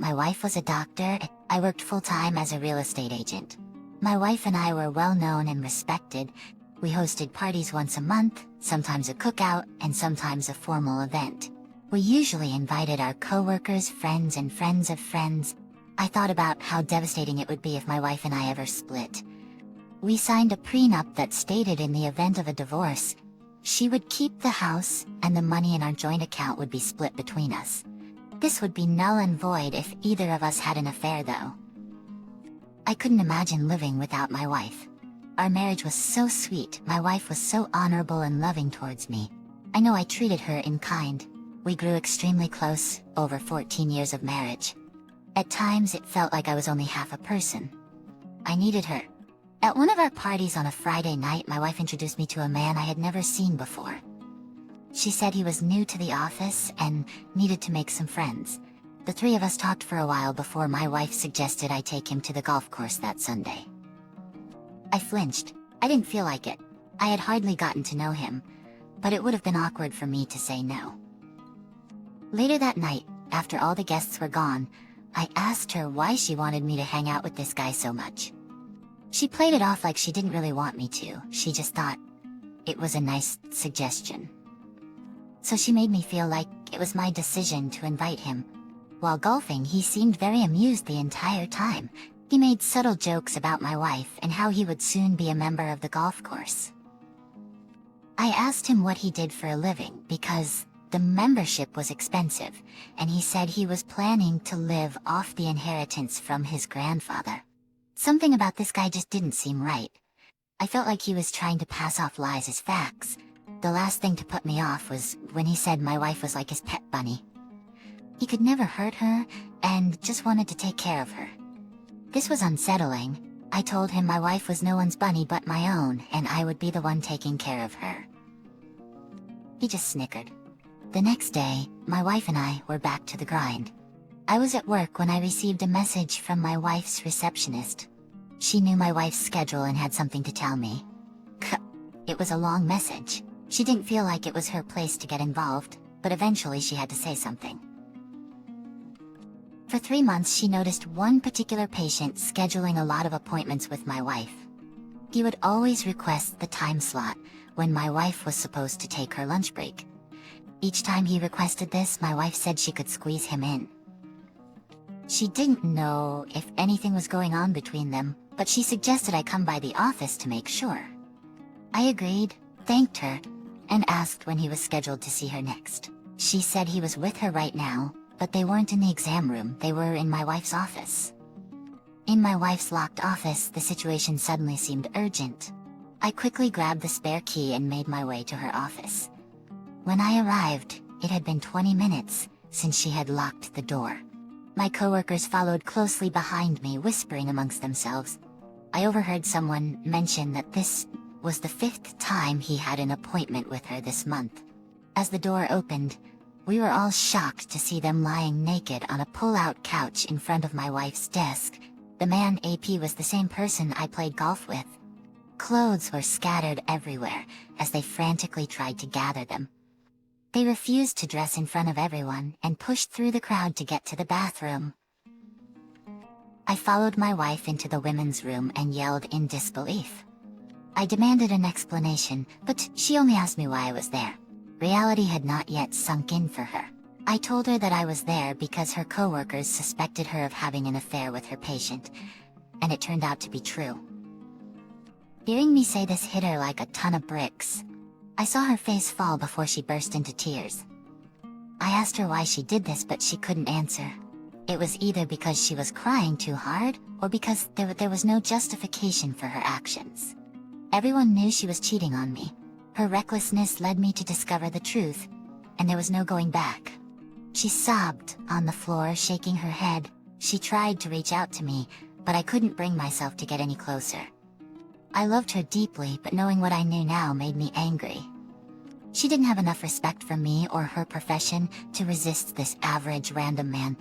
My wife was a doctor, and I worked full-time as a real estate agent. My wife and I were well-known and respected. We hosted parties once a month, sometimes a cookout, and sometimes a formal event. We usually invited our coworkers, friends, and friends of friends. I thought about how devastating it would be if my wife and I ever split. We signed a prenup that stated in the event of a divorce, she would keep the house, and the money in our joint account would be split between us. This would be null and void if either of us had an affair, though. I couldn't imagine living without my wife. Our marriage was so sweet, my wife was so honorable and loving towards me. I know I treated her in kind. We grew extremely close, over 14 years of marriage. At times it felt like I was only half a person. I needed her. At one of our parties on a Friday night, my wife introduced me to a man I had never seen before. She said he was new to the office and needed to make some friends. The three of us talked for a while before my wife suggested I take him to the golf course that Sunday. I flinched. I didn't feel like it. I had hardly gotten to know him, but it would have been awkward for me to say no. Later that night, after all the guests were gone, I asked her why she wanted me to hang out with this guy so much. She played it off like she didn't really want me to, she just thought it was a nice suggestion. So she made me feel like it was my decision to invite him. While golfing, he seemed very amused the entire time. He made subtle jokes about my wife and how he would soon be a member of the golf course. I asked him what he did for a living because the membership was expensive, and he said he was planning to live off the inheritance from his grandfather. Something about this guy just didn't seem right. I felt like he was trying to pass off lies as facts. The last thing to put me off was when he said my wife was like his pet bunny. He could never hurt her, and just wanted to take care of her. This was unsettling. I told him my wife was no one's bunny but my own, and I would be the one taking care of her. He just snickered. The next day, my wife and I were back to the grind. I was at work when I received a message from my wife's receptionist. She knew my wife's schedule and had something to tell me. It was a long message. She didn't feel like it was her place to get involved, but eventually she had to say something. For 3 months she noticed one particular patient scheduling a lot of appointments with my wife. He would always request the time slot when my wife was supposed to take her lunch break. Each time he requested this, my wife said she could squeeze him in. She didn't know if anything was going on between them, but she suggested I come by the office to make sure. I agreed, thanked her, and asked when he was scheduled to see her next. She said he was with her right now, but they weren't in the exam room, they were in my wife's office. In my wife's locked office, the situation suddenly seemed urgent. I quickly grabbed the spare key and made my way to her office. When I arrived, it had been 20 minutes since she had locked the door. My coworkers followed closely behind me, whispering amongst themselves. I overheard someone mention that this was the 5th time he had an appointment with her this month. As the door opened, we were all shocked to see them lying naked on a pull-out couch in front of my wife's desk. The man AP was the same person I played golf with. Clothes were scattered everywhere as they frantically tried to gather them. They refused to dress in front of everyone and pushed through the crowd to get to the bathroom. I followed my wife into the women's room and yelled in disbelief. I demanded an explanation, but she only asked me why I was there. Reality had not yet sunk in for her. I told her that I was there because her coworkers suspected her of having an affair with her patient, and it turned out to be true. Hearing me say this hit her like a ton of bricks. I saw her face fall before she burst into tears. I asked her why she did this, but she couldn't answer. It was either because she was crying too hard, or because there was no justification for her actions. Everyone knew she was cheating on me. Her recklessness led me to discover the truth, and there was no going back. She sobbed on the floor, shaking her head. She tried to reach out to me, but I couldn't bring myself to get any closer. I loved her deeply, but knowing what I knew now made me angry. She didn't have enough respect for me or her profession to resist this average random man.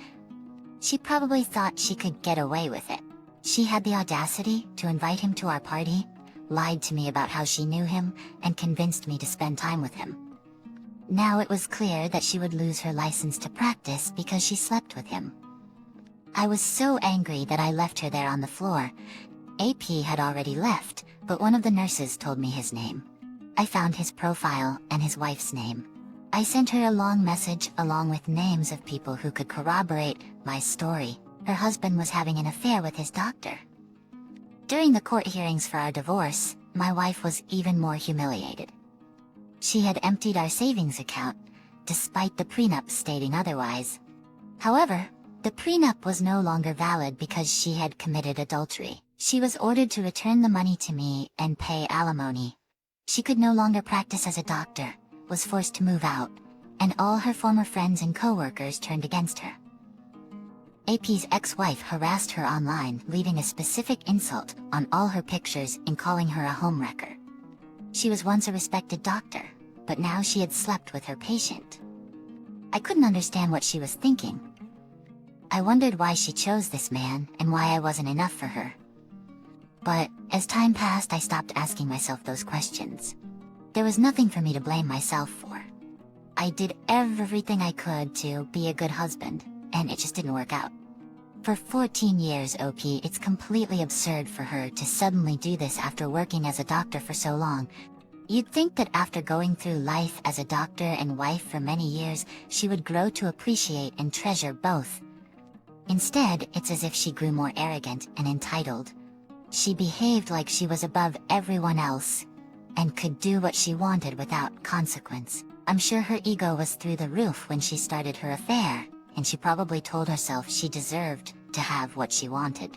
She probably thought she could get away with it. She had the audacity to invite him to our party, lied to me about how she knew him, and convinced me to spend time with him. Now it was clear that she would lose her license to practice because she slept with him. I was so angry that I left her there on the floor. AP had already left, but one of the nurses told me his name. I found his profile and his wife's name. I sent her a long message along with names of people who could corroborate my story. Her husband was having an affair with his doctor. During the court hearings for our divorce, my wife was even more humiliated. She had emptied our savings account, despite the prenup stating otherwise. However, the prenup was no longer valid because she had committed adultery. She was ordered to return the money to me and pay alimony. She could no longer practice as a doctor, was forced to move out, and all her former friends and co-workers turned against her. AP's ex-wife harassed her online, leaving a specific insult on all her pictures and calling her a homewrecker. She was once a respected doctor, but now she had slept with her patient. I couldn't understand what she was thinking. I wondered why she chose this man and why I wasn't enough for her. But, as time passed, I stopped asking myself those questions. There was nothing for me to blame myself for. I did everything I could to be a good husband, and it just didn't work out. For 14 years, OP, it's completely absurd for her to suddenly do this after working as a doctor for so long. You'd think that after going through life as a doctor and wife for many years, she would grow to appreciate and treasure both. Instead, it's as if she grew more arrogant and entitled. She behaved like she was above everyone else, and could do what she wanted without consequence. I'm sure her ego was through the roof when she started her affair, and she probably told herself she deserved to have what she wanted.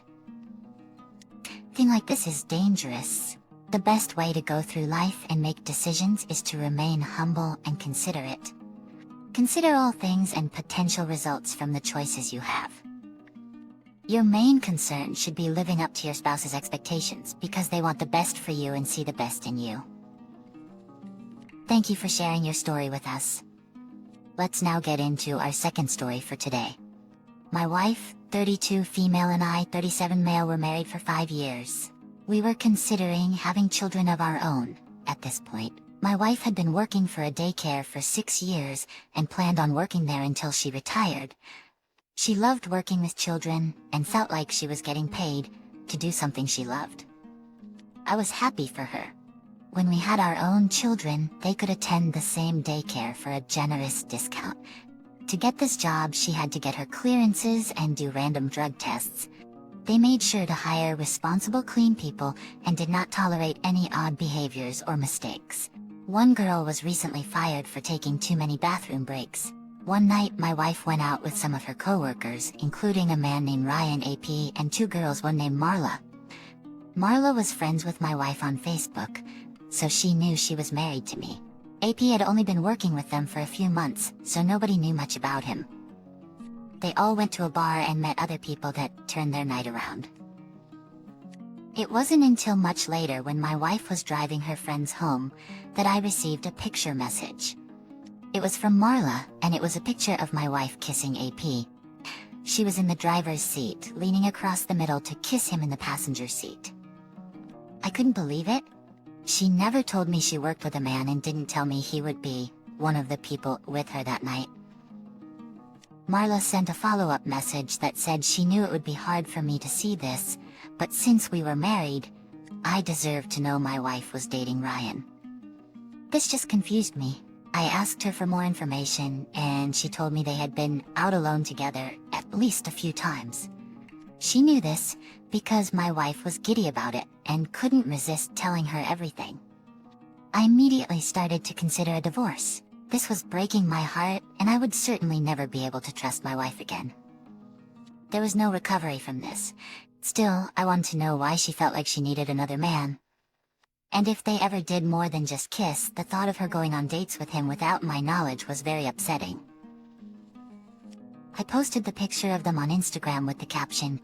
Thing like this is dangerous. The best way to go through life and make decisions is to remain humble and considerate. Consider all things and potential results from the choices you have. Your main concern should be living up to your spouse's expectations because they want the best for you and see the best in you. Thank you for sharing your story with us. Let's now get into our second story for today. My wife, 32 female, and I, 37 male, were married for 5 years. We were considering having children of our own at this point. My wife had been working for a daycare for 6 years and planned on working there until she retired. She loved working with children and felt like she was getting paid to do something she loved. I was happy for her. When we had our own children, they could attend the same daycare for a generous discount. To get this job, she had to get her clearances and do random drug tests. They made sure to hire responsible, clean people and did not tolerate any odd behaviors or mistakes. One girl was recently fired for taking too many bathroom breaks. One night, my wife went out with some of her co-workers, including a man named Ryan, AP, and 2 girls, one named Marla. Marla was friends with my wife on Facebook, so she knew she was married to me. AP had only been working with them for a few months, so nobody knew much about him. They all went to a bar and met other people that turned their night around. It wasn't until much later, when my wife was driving her friends home, that I received a picture message. It was from Marla, and it was a picture of my wife kissing AP. She was in the driver's seat, leaning across the middle to kiss him in the passenger seat. I couldn't believe it. She never told me she worked with a man and didn't tell me he would be one of the people with her that night. Marla sent a follow-up message that said she knew it would be hard for me to see this, but since we were married, I deserved to know my wife was dating Ryan. This just confused me. I asked her for more information, and she told me they had been out alone together at least a few times. She knew this because my wife was giddy about it and couldn't resist telling her everything. I immediately started to consider a divorce. This was breaking my heart, and I would certainly never be able to trust my wife again. There was no recovery from this. Still, I wanted to know why she felt like she needed another man. And if they ever did more than just kiss, the thought of her going on dates with him without my knowledge was very upsetting. I posted the picture of them on Instagram with the caption,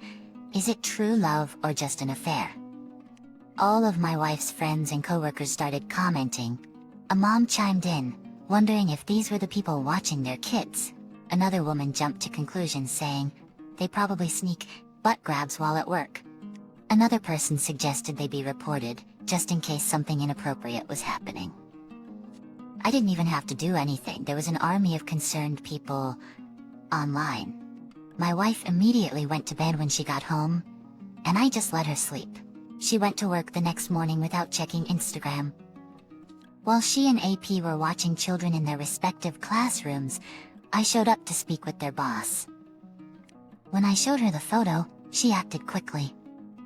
"Is it true love or just an affair?" All of my wife's friends and coworkers started commenting. A mom chimed in, wondering if these were the people watching their kids. Another woman jumped to conclusions saying, "They probably sneak butt grabs while at work." Another person suggested they be reported, just in case something inappropriate was happening. I didn't even have to do anything. There was an army of concerned people online. My wife immediately went to bed when she got home, and I just let her sleep. She went to work the next morning without checking Instagram. While she and AP were watching children in their respective classrooms, I showed up to speak with their boss. When I showed her the photo, she acted quickly.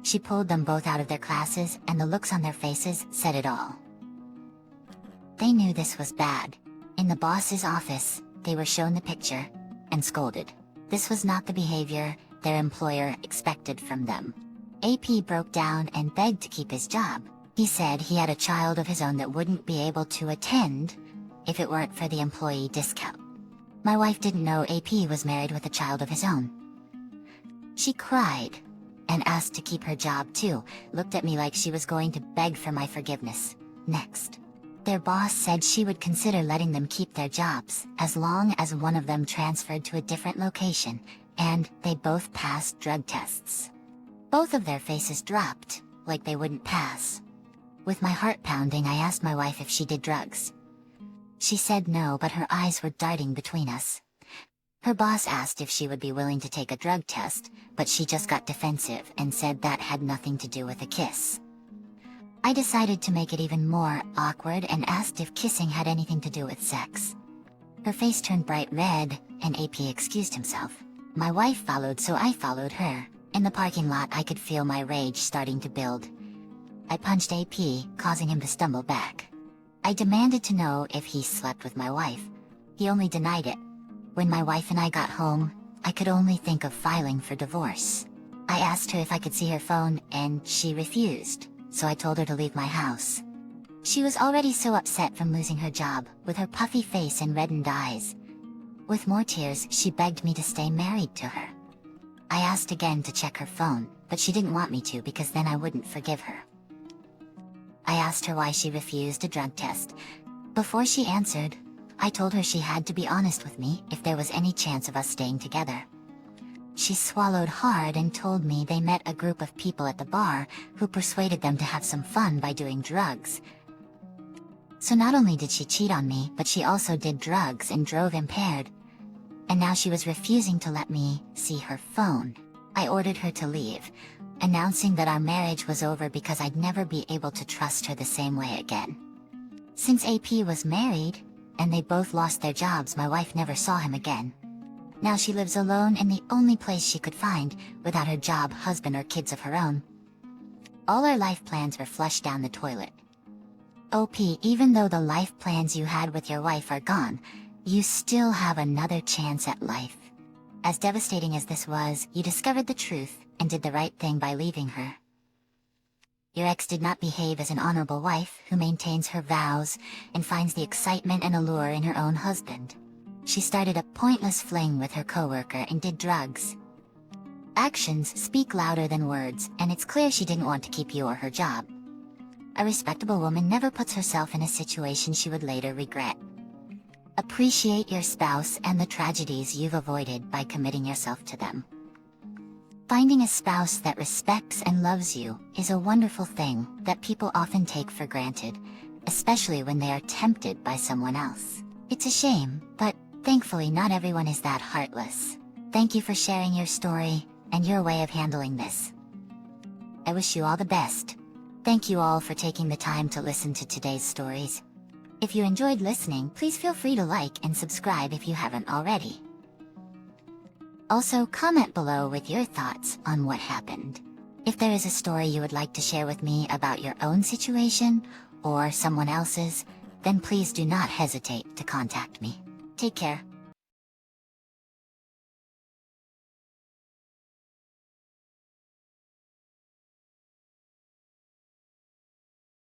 She pulled them both out of their classes, and the looks on their faces said it all. They knew this was bad. In the boss's office, they were shown the picture and scolded. This was not the behavior their employer expected from them. AP broke down and begged to keep his job. He said he had a child of his own that wouldn't be able to attend if it weren't for the employee discount. My wife didn't know AP was married with a child of his own. She cried and asked to keep her job too, looked at me like she was going to beg for my forgiveness. Next, their boss said she would consider letting them keep their jobs as long as one of them transferred to a different location, and they both passed drug tests. Both of their faces dropped, like they wouldn't pass. With my heart pounding, I asked my wife if she did drugs. She said no, but her eyes were darting between us. Her boss asked if she would be willing to take a drug test, but she just got defensive and said that had nothing to do with a kiss. I decided to make it even more awkward and asked if kissing had anything to do with sex. Her face turned bright red, and AP excused himself. My wife followed, so I followed her. In the parking lot, I could feel my rage starting to build. I punched AP, causing him to stumble back. I demanded to know if he slept with my wife. He only denied it. When my wife and I got home, I could only think of filing for divorce. I asked her if I could see her phone, and she refused, so I told her to leave my house. She was already so upset from losing her job, with her puffy face and reddened eyes. With more tears, she begged me to stay married to her. I asked again to check her phone, but she didn't want me to because then I wouldn't forgive her. I asked her why she refused a drug test. Before she answered, I told her she had to be honest with me if there was any chance of us staying together. She swallowed hard and told me they met a group of people at the bar who persuaded them to have some fun by doing drugs. So not only did she cheat on me, but she also did drugs and drove impaired. And now she was refusing to let me see her phone. I ordered her to leave, announcing that our marriage was over because I'd never be able to trust her the same way again. Since AP was married, and they both lost their jobs, my wife never saw him again. Now she lives alone in the only place she could find, without her job, husband, or kids of her own. All our life plans were flushed down the toilet. OP, even though the life plans you had with your wife are gone, you still have another chance at life. As devastating as this was, you discovered the truth and did the right thing by leaving her. Your ex did not behave as an honorable wife who maintains her vows and finds the excitement and allure in her own husband. She started a pointless fling with her coworker and did drugs. Actions speak louder than words, and it's clear she didn't want to keep you or her job. A respectable woman never puts herself in a situation she would later regret. Appreciate your spouse and the tragedies you've avoided by committing yourself to them. Finding a spouse that respects and loves you is a wonderful thing that people often take for granted, especially when they are tempted by someone else. It's a shame, but thankfully not everyone is that heartless. Thank you for sharing your story and your way of handling this. I wish you all the best. Thank you all for taking the time to listen to today's stories. If you enjoyed listening, please feel free to like and subscribe if you haven't already. Also, comment below with your thoughts on what happened. If there is a story you would like to share with me about your own situation, or someone else's, then please do not hesitate to contact me. Take care.